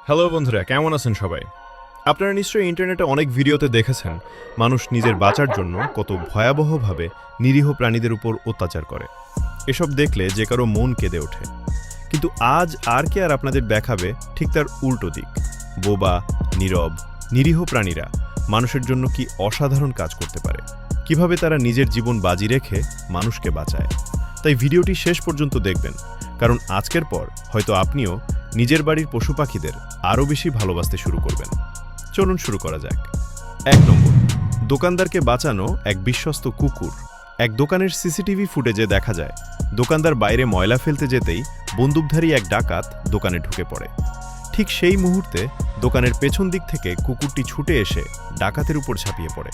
Hello বন্ধুরা, কেমন আছেন সবাই? আপনারা নিশ্চয়ই ইন্টারনেটে অনেক ভিডিওতে দেখেছেন মানুষ নিজের বাঁচার জন্য কত ভয়াবহভাবে নিরীহ প্রাণীদের উপর অত্যাচার করে। এসব দেখলে যে কারো মন কেঁদে ওঠে। কিন্তু আজ আর কে আর আপনাদের দেখাবে ঠিক তার উল্টো দিক। বোবা, নীরব, নিরীহ প্রাণীরা মানুষের জন্য কি অসাধারণ কাজ করতে পারে, কিভাবে তারা নিজের জীবন বাজি রেখে মানুষকে বাঁচায়। তাই ভিডিওটি শেষ পর্যন্ত দেখবেন, কারণ আজকের পর হয়তো আপনিও নিজের বাড়ির পশু পাখিদের আরও বেশি ভালোবাসতে শুরু করবেন। চলুন শুরু করা যাক। 1 নম্বর, দোকানদারকে বাঁচানো এক বিশ্বস্ত কুকুর। এক দোকানের সিসিটিভি ফুটেজে দেখা যায় দোকানদার বাইরে ময়লা ফেলতে যেতেই বন্দুকধারী এক ডাকাত দোকানে ঢুকে পড়ে। ঠিক সেই মুহূর্তে দোকানের পেছন দিক থেকে কুকুরটি ছুটে এসে ডাকাতের উপর ঝাঁপিয়ে পড়ে।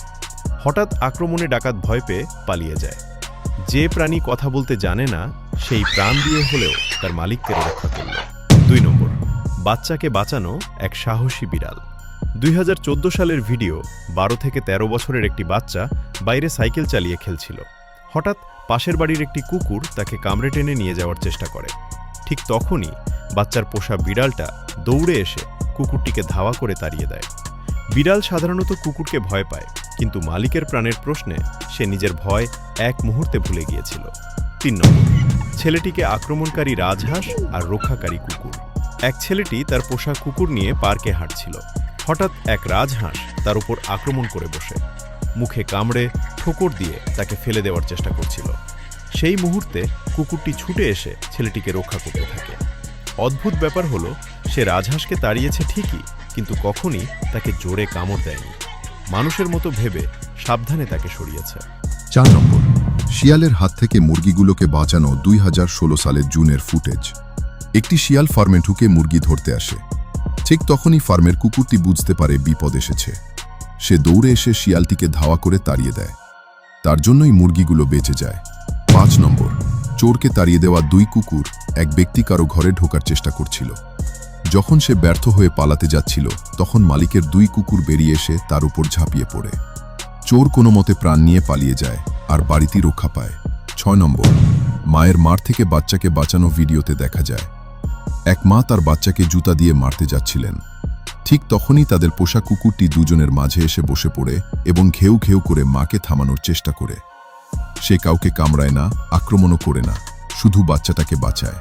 হঠাৎ আক্রমণে ডাকাত ভয় পেয়ে পালিয়ে যায়। যে প্রাণী কথা বলতে জানে না, সেই প্রাণ দিয়ে হলেও তার মালিককে রক্ষা করল। 2 নম্বর, বাচ্চাকে বাঁচানো এক সাহসী বিড়াল। 2014 সালের ভিডিও। 12 থেকে 13 বছরের একটি বাচ্চা বাইরে সাইকেল চালিয়ে খেলছিল। হঠাৎ পাশের বাড়ির একটি কুকুর তাকে কামড়ে টেনে নিয়ে যাওয়ার চেষ্টা করে। ঠিক তখনই বাচ্চার পোষা বিড়ালটা দৌড়ে এসে কুকুরটিকে ধাওয়া করে তাড়িয়ে দেয়। বিড়াল সাধারণত কুকুরকে ভয় পায়, কিন্তু মালিকের প্রাণের প্রশ্নে সে নিজের ভয় এক মুহূর্তে ভুলে গিয়েছিল। 3 নম্বর, ছেলেটিকে আক্রমণকারী রাজহাঁস আর রক্ষাকারী কুকুর। এক ছেলেটি তার পোষা কুকুর নিয়ে পার্কে হাঁটছিল। হঠাৎ এক রাজহাঁস তার উপর আক্রমণ করে বসে মুখে কামড়ে ঠোকর দিয়ে তাকে ফেলে দেওয়ার চেষ্টা করছিল। সেই মুহূর্তে কুকুরটি ছুটে এসে ছেলেটিকে রক্ষা করতে থাকে। অদ্ভুত ব্যাপার হলো, সে রাজহাঁসকে তাড়িয়েছে ঠিকই, কিন্তু কখনই তাকে জোরে কামড় দেয়নি। মানুষের মতো ভেবে সাবধানে তাকে সরিয়েছে। 4 নম্বর, শিয়ালের হাত থেকে মুরগিগুলোকে বাঁচানো 2016 সালের জুনের ফুটেজ। একটি শিয়াল ফার্মে ঢুকে মুরগি ধরতে আসে। ঠিক তখনই ফার্মের কুকুরটি বুঝতে পারে বিপদ এসেছে। সে দৌড়ে এসে শিয়ালটিকে ধাওয়া করে তাড়িয়ে দেয়। তার জন্যই মুরগিগুলো বেঁচে যায়। 5 নম্বর, চোরকে তাড়িয়ে দেওয়া 2 কুকুর। এক ব্যক্তি কারো ঘরে ঢোকার চেষ্টা করছিল। যখন সে ব্যর্থ হয়ে পালাতে যাচ্ছিল, তখন মালিকের 2 কুকুর বেরিয়ে এসে তার উপর ঝাঁপিয়ে পড়ে। চোর কোনো মতে প্রাণ নিয়ে পালিয়ে যায় আর বাড়িতে রক্ষা পায়। 6 নম্বর, মায়ের মার থেকে বাচ্চাকে বাঁচানো ভিডিওতে দেখা যায় এক মা তার বাচ্চাকে জুতা দিয়ে মারতে যাচ্ছিলেন। ঠিক তখনই তাদের পোষা কুকুরটি দুজনের মাঝে এসে বসে পড়ে এবং ঘেউ ঘেউ করে মাকে থামানোর চেষ্টা করে। সে কাউকে কামড়ায় না, আক্রমণও করে না, শুধু বাচ্চাটাকে বাঁচায়।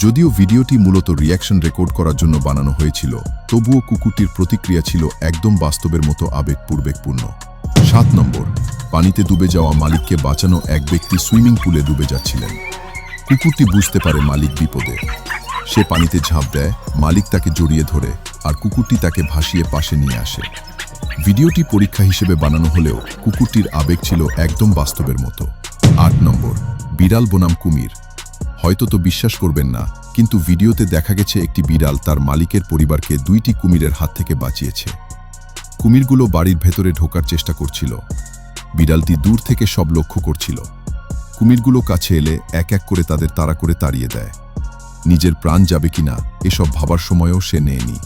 যদিও ভিডিওটি মূলত রিঅ্যাকশন রেকর্ড করার জন্য বানানো হয়েছিল, তবুও কুকুরটির প্রতিক্রিয়া ছিল একদম বাস্তবের মতো আবেগপূর্ণ। 7 নম্বর, পানিতে ডুবে যাওয়া মালিককে বাঁচানো এক ব্যক্তি সুইমিং পুলে ডুবে যাচ্ছিলেন। কুকুরটি বুঝতে পারে মালিক বিপদে। সে পানিতে ঝাঁপ দেয়, মালিক তাকে জড়িয়ে ধরে আর কুকুরটি তাকে ভাসিয়ে পাশে নিয়ে আসে। ভিডিওটি পরীক্ষা হিসেবে বানানো হলেও কুকুরটির আবেগ ছিল একদম বাস্তবের মতো। 8 নম্বর, বিড়াল বনাম কুমির। হয়তো তো বিশ্বাস করবেন না, কিন্তু ভিডিওতে দেখা গেছে একটি বিড়াল তার মালিকের পরিবারকে 2টি কুমিরের হাত থেকে বাঁচিয়েছে। কুমিরগুলো বাড়ির ভেতরে ঢোকার চেষ্টা করছিল। বিড়ালটি দূর থেকে সব লক্ষ্য করছিল। কুমিরগুলো কাছে এলে এক এক করে তাদের তাড়া করে তাড়িয়ে দেয়। নিজের প্রাণ যাবে কিনা এসব ভাবার সময়ও সে নেয়নি।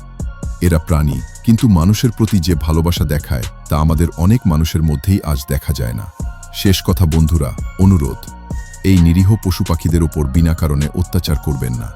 এরা প্রাণী, কিন্তু মানুষের প্রতি যে ভালোবাসা দেখায় তা আমাদের অনেক মানুষের মধ্যেই আজ দেখা যায় না। শেষ কথা বন্ধুরা, অনুরোধ, এই নিরীহ পশু পাখিদের ওপর বিনা কারণে অত্যাচার করবেন না।